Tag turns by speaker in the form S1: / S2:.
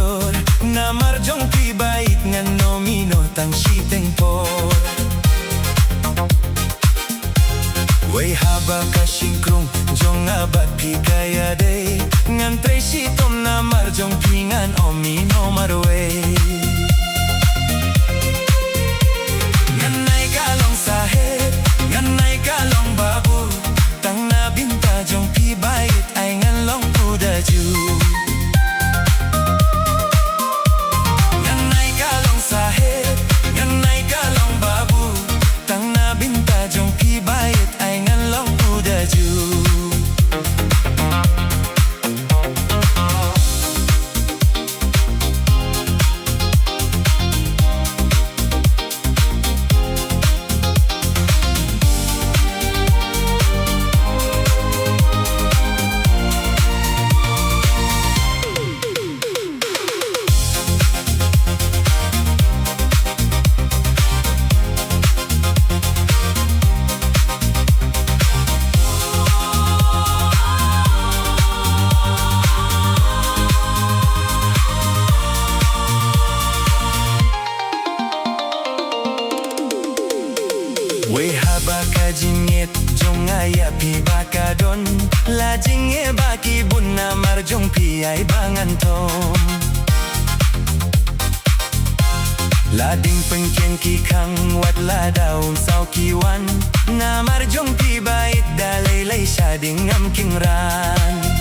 S1: tidor na marjong pibait nga nomino tang siteng por. Way haba ka singkrong jong abat pi kaya day ngan trai sitom na marjong pingan omino marway. Ynnai kalong sahep, Ynnai kalong babu, tang na binta jong pibait ay ngan long udaju. Ynnai kalong sahep, Ynnai kalong babu, tang na binta jong pibait ay ngan long udaju. Way haba ka jingit jong aya pi baka don la jinge baki bun na marjong pi ay bangan tom. Lading pengkeng ki kang wat lada sao kiwan na marjong pi bait dalay lay siya ding am king ran.